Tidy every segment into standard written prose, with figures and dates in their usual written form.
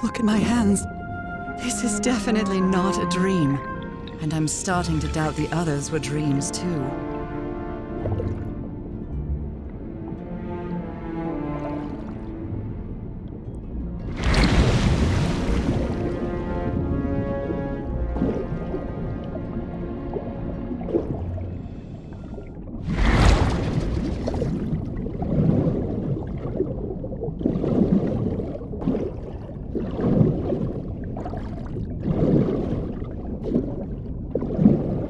Look at my hands. This is definitely not a dream. And I'm starting to doubt the others were dreams too.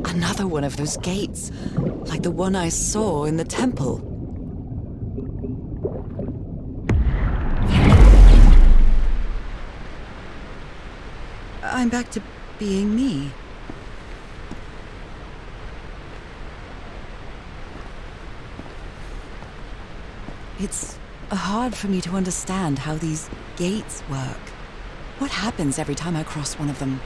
Another one of those gates, like the one I saw in the temple. I'm back to being me. It's hard for me to understand how these gates work. What happens every time I cross one of them?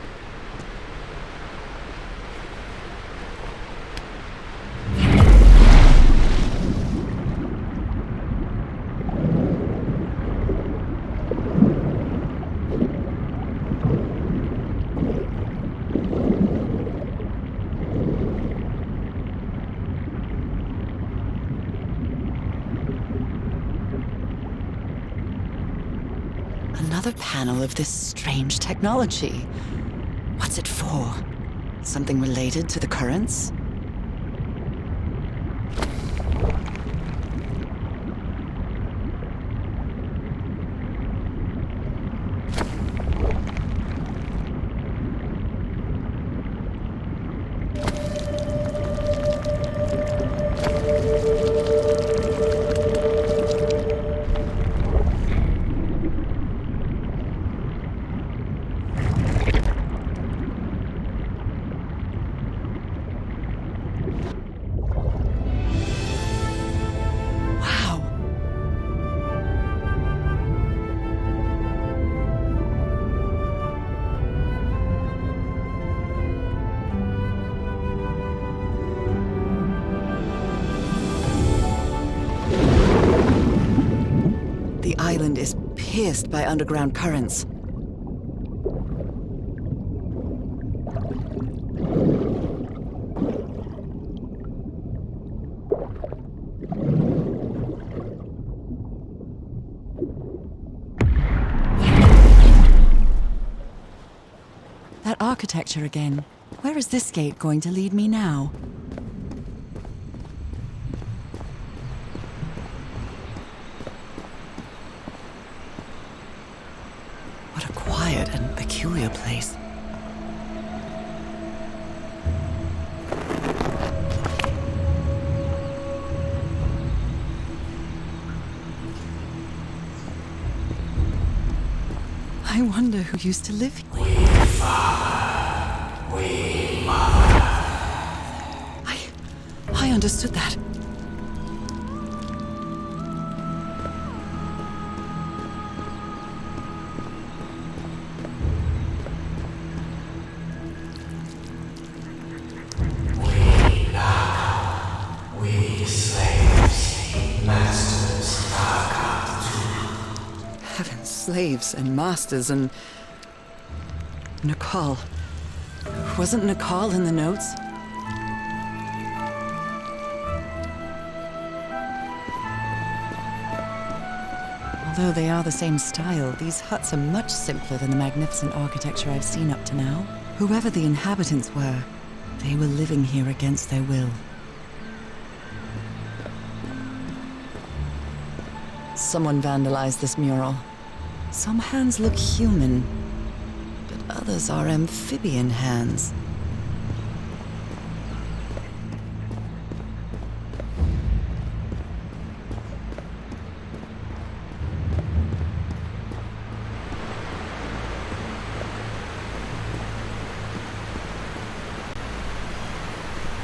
Another panel of this strange technology. What's it for? Something related to the currents? The island is pierced by underground currents. That architecture again. Where is this gate going to lead me now? What a quiet and peculiar place. I wonder who used to live here. We father, we mother. I understood that. We slaves, masters, Heavens, slaves and masters and... Nicole. Wasn't Nicole in the notes? Although they are the same style, these huts are much simpler than the magnificent architecture I've seen up to now. Whoever the inhabitants were, they were living here against their will. Someone vandalized this mural. Some hands look human, but others are amphibian hands.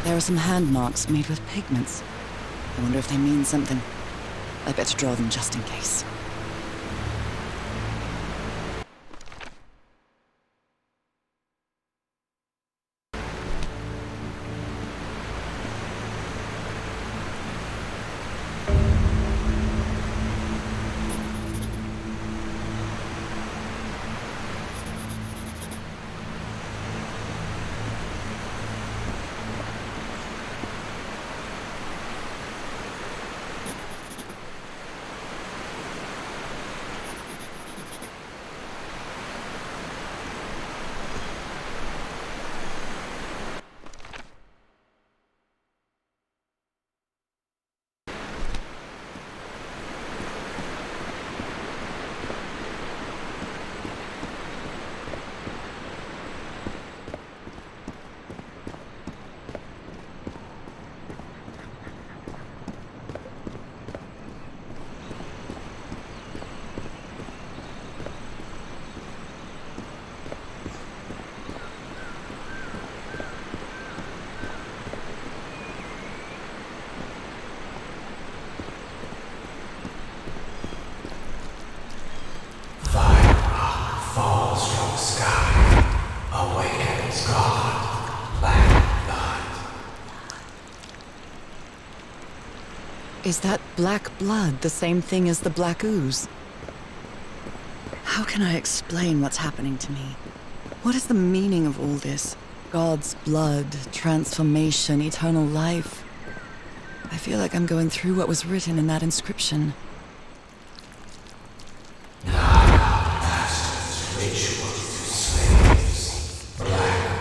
There are some hand marks made with pigments. I wonder if they mean something. I better draw them just in case. Is that black blood the same thing as the black ooze? How can I explain what's happening to me? What is the meaning of all this? God's blood, transformation, eternal life. I feel like I'm going through what was written in that inscription. Masters rituals to slaves. Black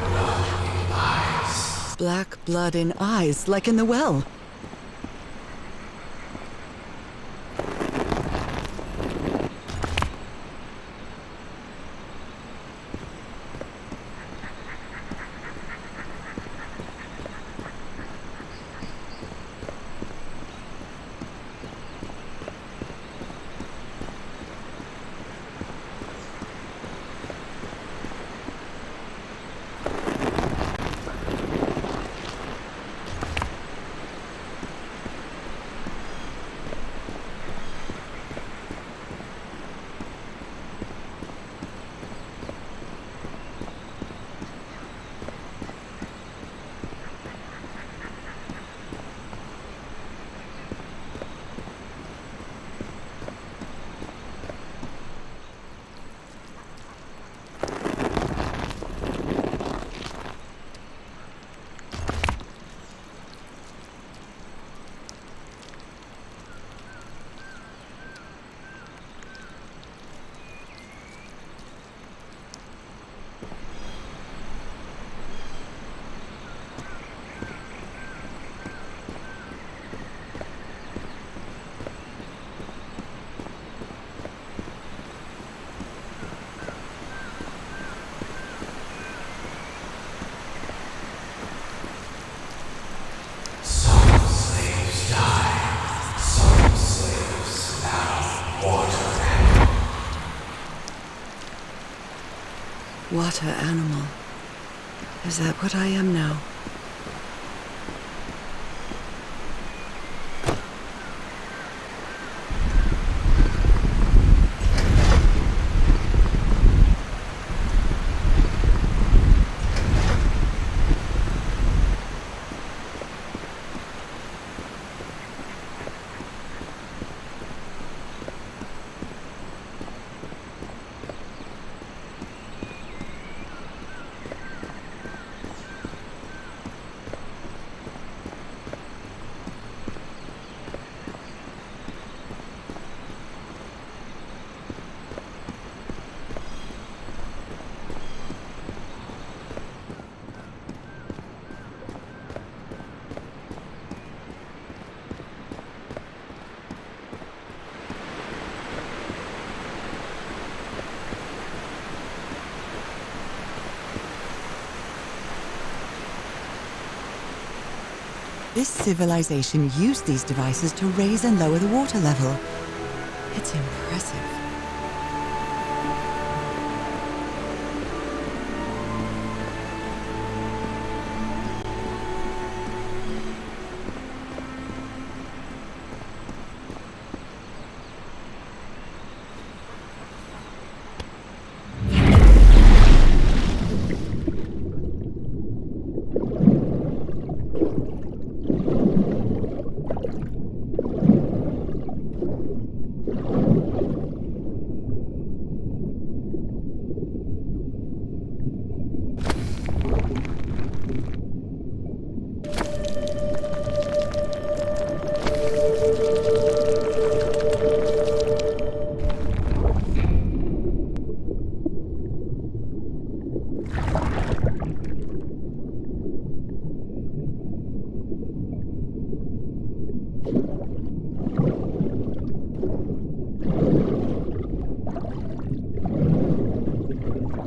blood in eyes. Black blood in eyes, like in the well. Some slaves die. Some slaves now water animal. Water animal. Is that what I am now? This civilization used these devices to raise and lower the water level. It's impressive.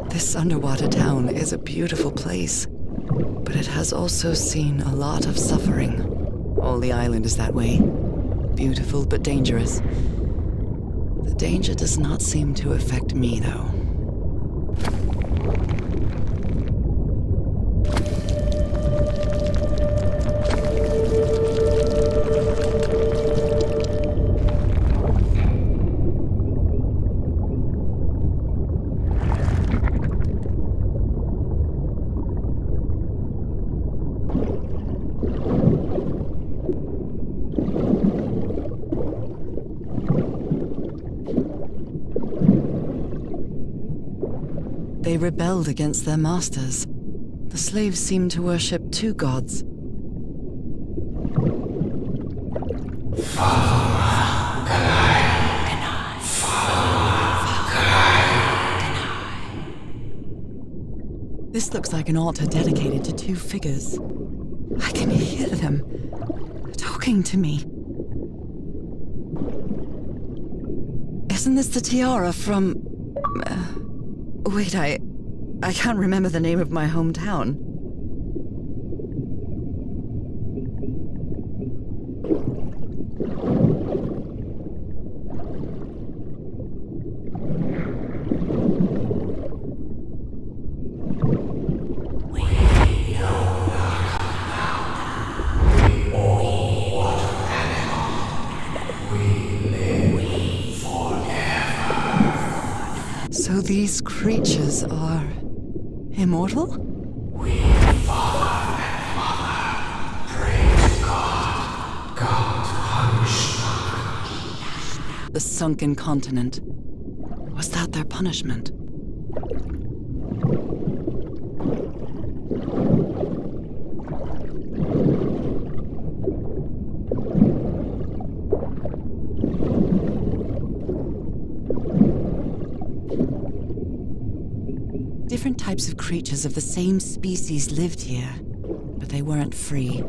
This underwater town is a beautiful place, but it has also seen a lot of suffering. All the island is that way. Beautiful but dangerous. The danger does not seem to affect me, though. they rebelled against their masters. The slaves seemed to worship two gods. This looks like an altar dedicated to two figures. I can hear them talking to me. Isn't this the tiara from... wait, I can't remember the name of my hometown. So these creatures are immortal? We, father and mother, pray to God. God punish them. The sunken continent. Was that their punishment? Different types of creatures of the same species lived here, but they weren't free.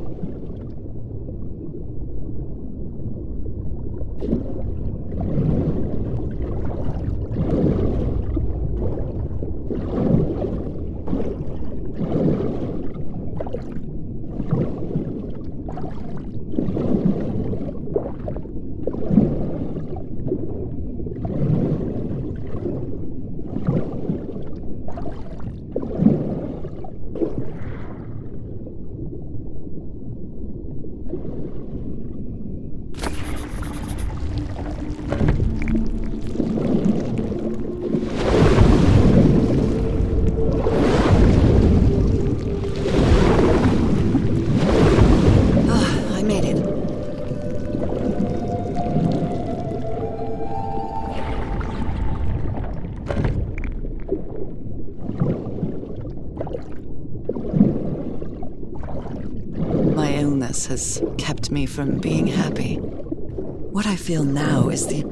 Has kept me from being happy. What I feel now is the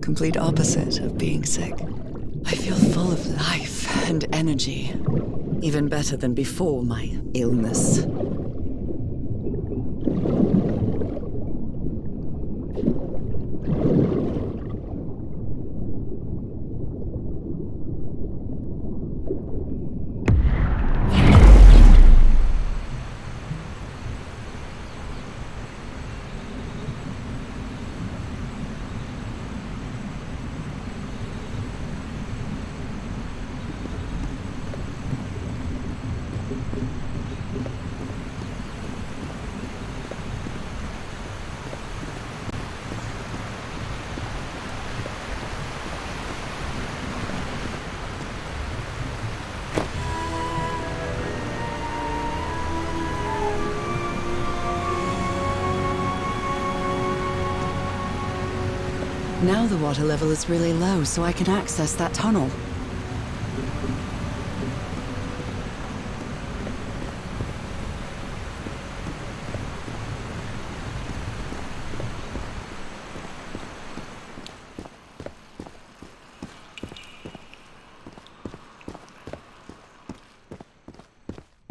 complete opposite of being sick. I feel full of life and energy, even better than before my illness. Now the water level is really low, so I can access that tunnel.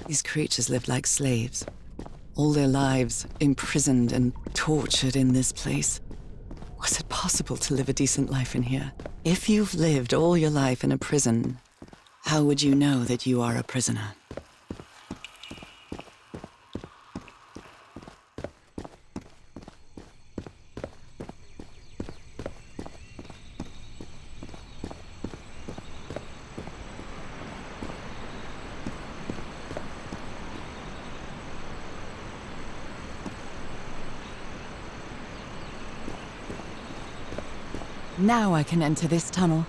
These creatures lived like slaves, all their lives imprisoned and tortured in this place. Was it possible to live a decent life in here? If you've lived all your life in a prison, how would you know that you are a prisoner? Now I can enter this tunnel.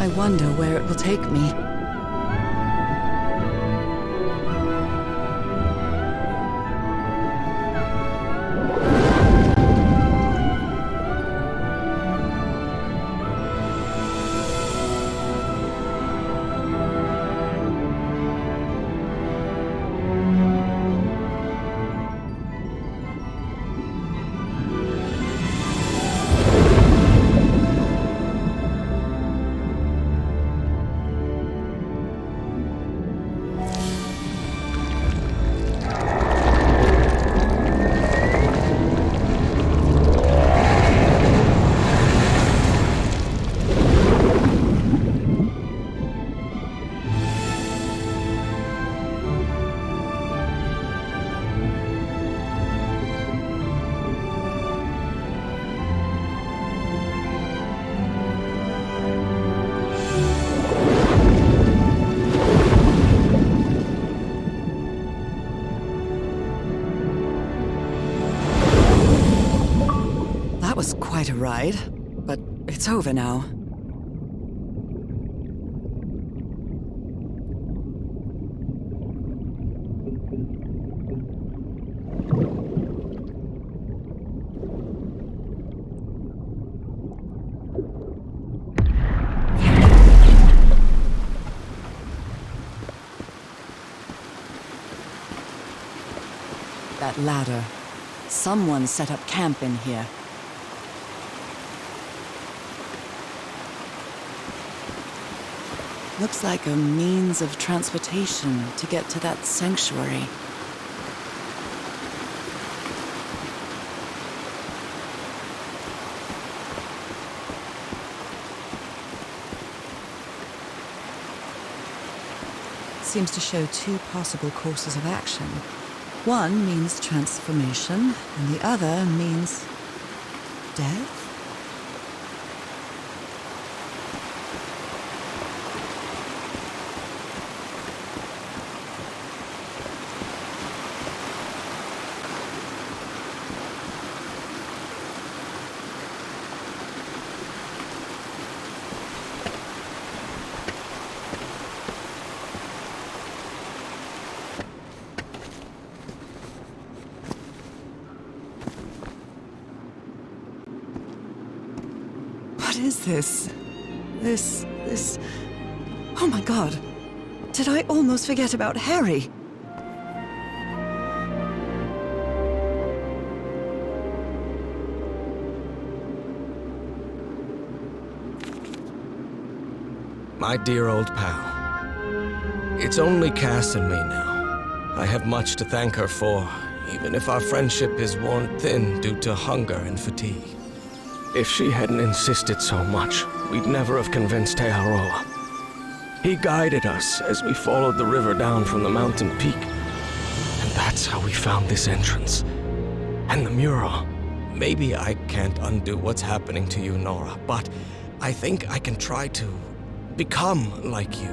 I wonder where it will take me. That was quite a ride, but it's over now. That ladder. Someone set up camp in here. Looks like a means of transportation to get to that sanctuary. Seems to show two possible courses of action. One means transformation, and the other means death? What is this? This... Oh my God! Did I almost forget about Harry? My dear old pal. It's only Cass and me now. I have much to thank her for, even if our friendship is worn thin due to hunger and fatigue. If she hadn't insisted so much, we'd never have convinced Teharoa. He guided us as we followed the river down from the mountain peak. And that's how we found this entrance. And the mural. Maybe I can't undo what's happening to you, Nora, but I think I can try to become like you.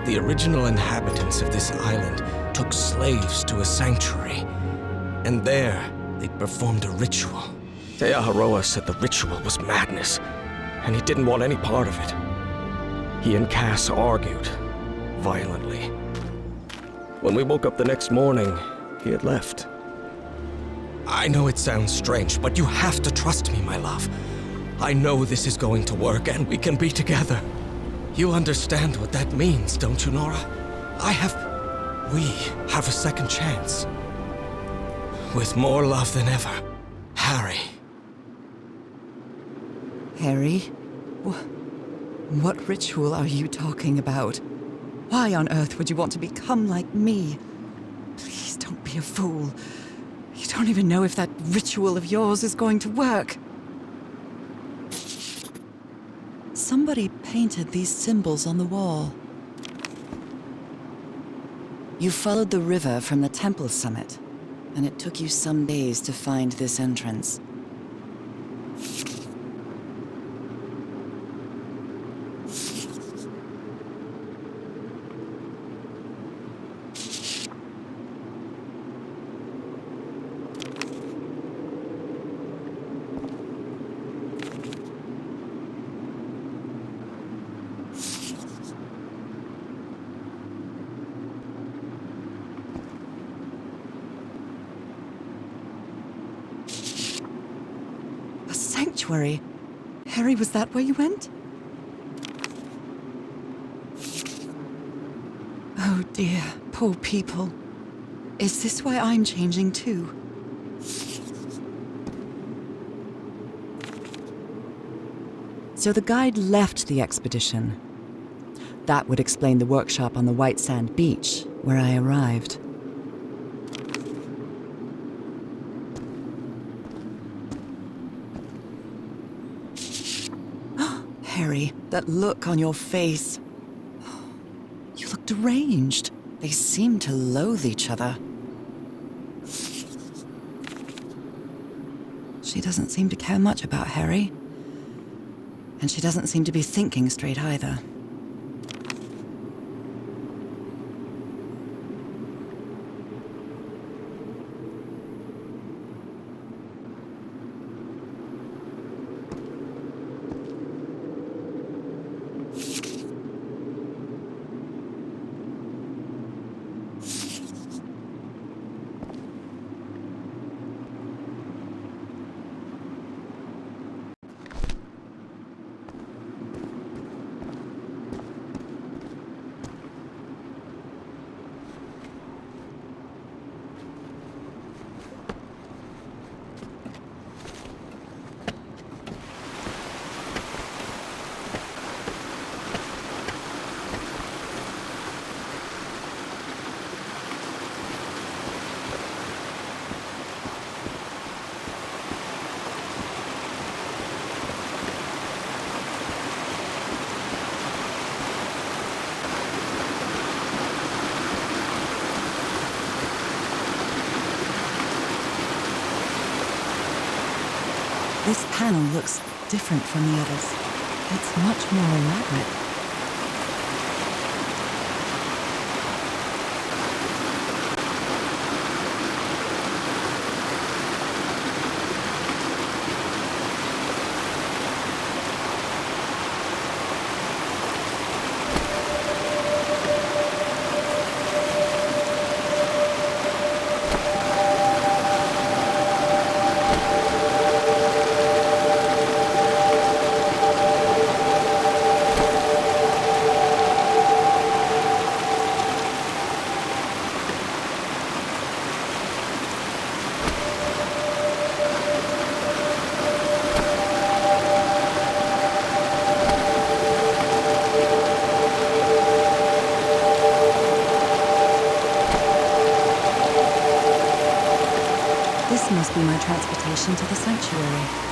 The original inhabitants of this island took slaves to a sanctuary. And there, they performed a ritual. Teaharoa said the ritual was madness, and he didn't want any part of it. He and Cass argued, violently. When we woke up the next morning, he had left. I know it sounds strange, but you have to trust me, my love. I know this is going to work, and we can be together. You understand what that means, don't you, Nora? We have a second chance. With more love than ever, Harry. Harry? What ritual are you talking about? Why on earth would you want to become like me? Please don't be a fool. You don't even know if that ritual of yours is going to work. Somebody painted these symbols on the wall. You followed the river from the temple summit, and it took you some days to find this entrance. sanctuary. Harry, was that where you went? Oh dear, poor people. Is this why I'm changing too? So the guide left the expedition. That would explain the workshop on the white sand beach, where I arrived. Harry, that look on your face. You look deranged. They seem to loathe each other. She doesn't seem to care much about Harry. And she doesn't seem to be thinking straight either. This panel looks different from the others. It's much more elaborate. This must be my transportation to the sanctuary.